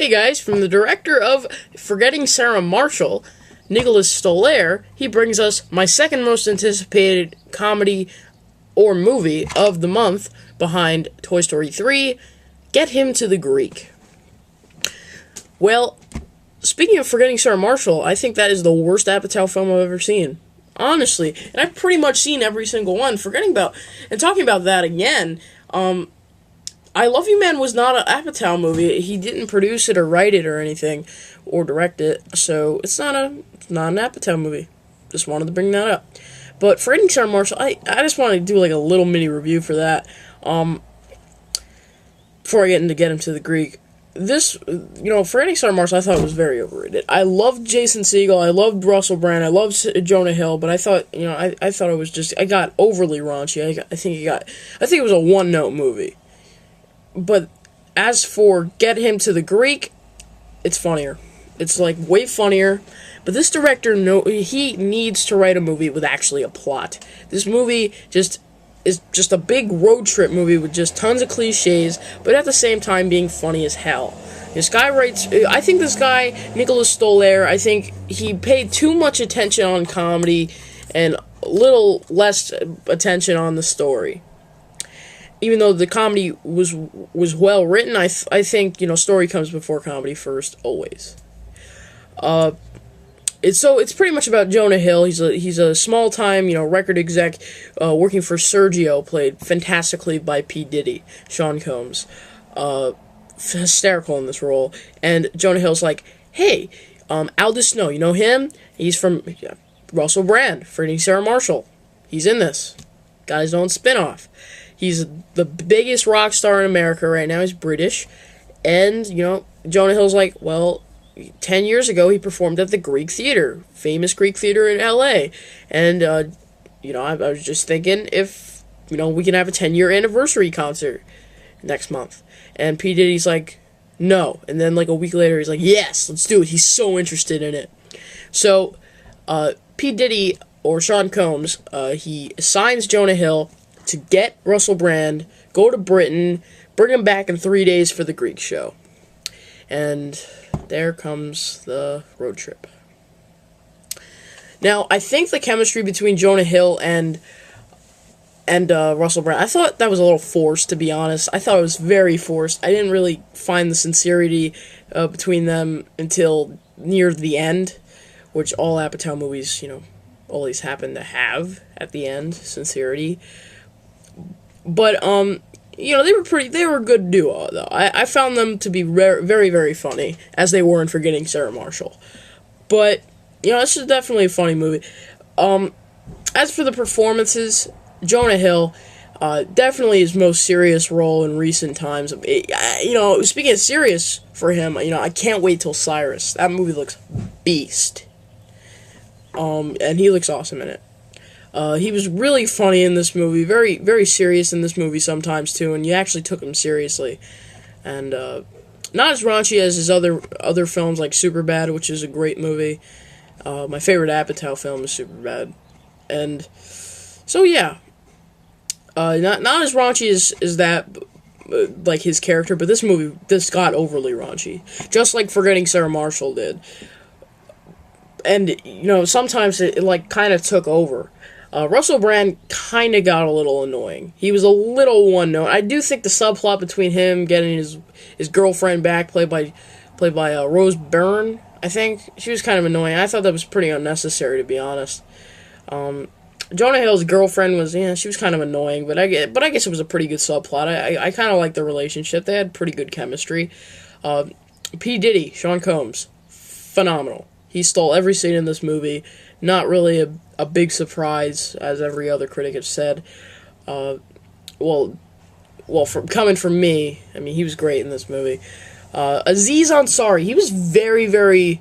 Hey guys, from the director of Forgetting Sarah Marshall, Nicholas Stoller, he brings us my second most anticipated comedy or movie of the month behind Toy Story 3, Get Him to the Greek. Well, speaking of Forgetting Sarah Marshall, I think that is the worst Apatow film I've ever seen. Honestly, and I've pretty much seen every single one. Talking about that again, I Love You Man was not an Apatow movie. He didn't produce it or write it or anything, or direct it, so it's not an Apatow movie. Just wanted to bring that up. But Forgetting Sarah Marshall, I just want to do like a little mini review for that. Before I get him to the Greek. This, Forgetting Sarah Marshall, I thought it was very overrated. I loved Jason Segel, I loved Russell Brand, I loved Jonah Hill, but I thought, I thought it was just, I got overly raunchy. I think it was a one-note movie. But as for Get Him to the Greek, it's funnier. It's like way funnier. But this director, he needs to write a movie with actually a plot. This movie is just a big road trip movie with just tons of cliches, but at the same time being funny as hell. This guy I think this guy, Nicholas Stoller, I think he paid too much attention on comedy and a little less attention on the story. Even though the comedy was well written, I think, story comes before comedy first, always. It's pretty much about Jonah Hill. He's a small time, record exec, working for Sergio, played fantastically by P. Diddy, Sean Combs, hysterical in this role. And Jonah Hill's like, hey, Aldous Snow, you know him? He's from Russell Brand, Forgetting Sarah Marshall. He's in this. Got his own spinoff. He's the biggest rock star in America right now. He's British. And, Jonah Hill's like, well, 10 years ago he performed at the Greek Theater, famous Greek Theater in L.A. And, I was just thinking if, we can have a 10-year anniversary concert next month. And P. Diddy's like, no. And then, like, a week later, he's like, yes, let's do it. He's so interested in it. So, P. Diddy, or Sean Combs, he assigns Jonah Hill to get Russell Brand, go to Britain, bring him back in 3 days for the Greek show. And there comes the road trip. Now, I think the chemistry between Jonah Hill and Russell Brand, I thought that was a little forced, to be honest. I thought it was very forced. I didn't really find the sincerity between them until near the end, which all Apatow movies, always happen to have at the end, sincerity. But, they were a good duo, though. I found them to be very, very funny, as they were in Forgetting Sarah Marshall. But, it's just definitely a funny movie. As for the performances, Jonah Hill, definitely his most serious role in recent times. Speaking of serious for him, I can't wait till Cyrus. That movie looks beast. And he looks awesome in it. He was really funny in this movie, very, very serious in this movie sometimes, too, and you actually took him seriously. And, not as raunchy as his other films, like Superbad, which is a great movie. My favorite Apatow film is Superbad. And, so yeah. Not as raunchy as that, like his character, but this got overly raunchy. Just like Forgetting Sarah Marshall did. And, sometimes it like, kind of took over. Russell Brand kind of got a little annoying. He was a little one-note. I do think the subplot between him getting his girlfriend back, played by Rose Byrne, I think, she was kind of annoying. I thought that was pretty unnecessary, to be honest. Jonah Hill's girlfriend was, she was kind of annoying, but I guess it was a pretty good subplot. I kind of liked the relationship. They had pretty good chemistry. P. Diddy, Sean Combs, phenomenal. He stole every scene in this movie. Not really a big surprise, as every other critic has said. Coming from me, he was great in this movie. Aziz Ansari, he was very, very,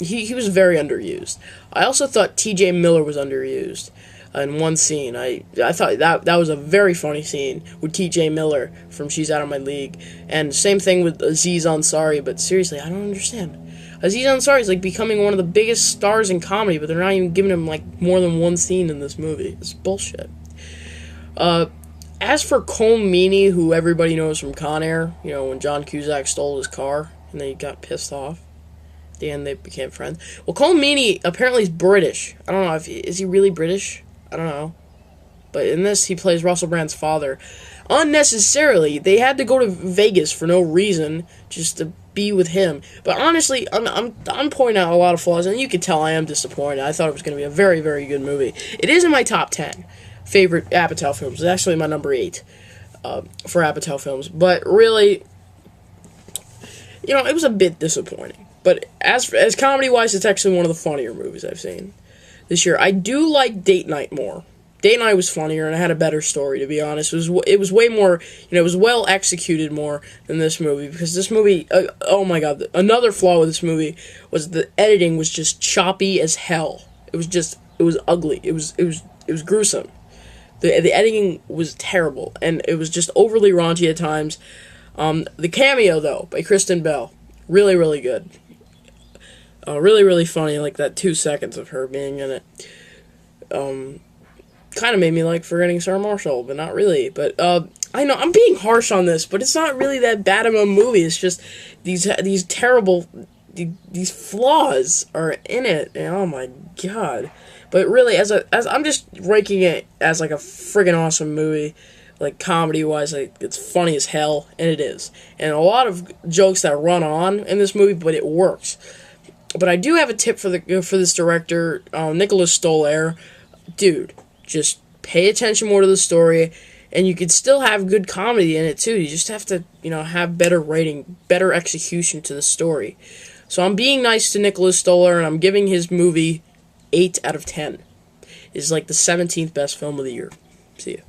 he was very underused. I also thought T.J. Miller was underused in one scene. I thought that was a very funny scene with T.J. Miller from She's Out of My League. And same thing with Aziz Ansari, but seriously, I don't understand. Aziz Ansari is like becoming one of the biggest stars in comedy, but they're not even giving him like more than one scene in this movie. It's bullshit. As for Colm Meaney, who everybody knows from Con Air, when John Cusack stole his car and they got pissed off. At the end, they became friends. Well, Colm Meaney apparently is British. I don't know if is he really British. I don't know, but in this, he plays Russell Brand's father. Unnecessarily, they had to go to Vegas for no reason, just to be with him. But honestly, I'm pointing out a lot of flaws, and you can tell I am disappointed. I thought it was going to be a very, very good movie. It is in my top 10 favorite Apatow films. It's actually my number 8 for Apatow films. But really, it was a bit disappointing. But as comedy-wise, it's actually one of the funnier movies I've seen this year. I do like Date Night more. Date Night was funnier, and it had a better story, to be honest. It was way more, it was well executed more than this movie, because this movie, oh my god, another flaw with this movie was the editing was just choppy as hell. It was ugly. It was gruesome. The editing was terrible, and it was just overly raunchy at times. The cameo, though, by Kristen Bell, really, really good. Really, really funny, like that 2 seconds of her being in it. Kind of made me like Forgetting Sarah Marshall, but not really. But I know I'm being harsh on this, but it's not really that bad of a movie. It's just these terrible these flaws are in it, and oh my god. But really, as I'm just ranking it as like a friggin' awesome movie, like comedy wise, like it's funny as hell, and it is, and a lot of jokes that run on in this movie, but it works. But I do have a tip for this director, Nicholas Stoller, dude. Just pay attention more to the story, and you could still have good comedy in it too. You just have to, have better writing, better execution to the story. So I'm being nice to Nicholas Stoller, and I'm giving his movie 8 out of 10. It's like the 17th best film of the year. See ya.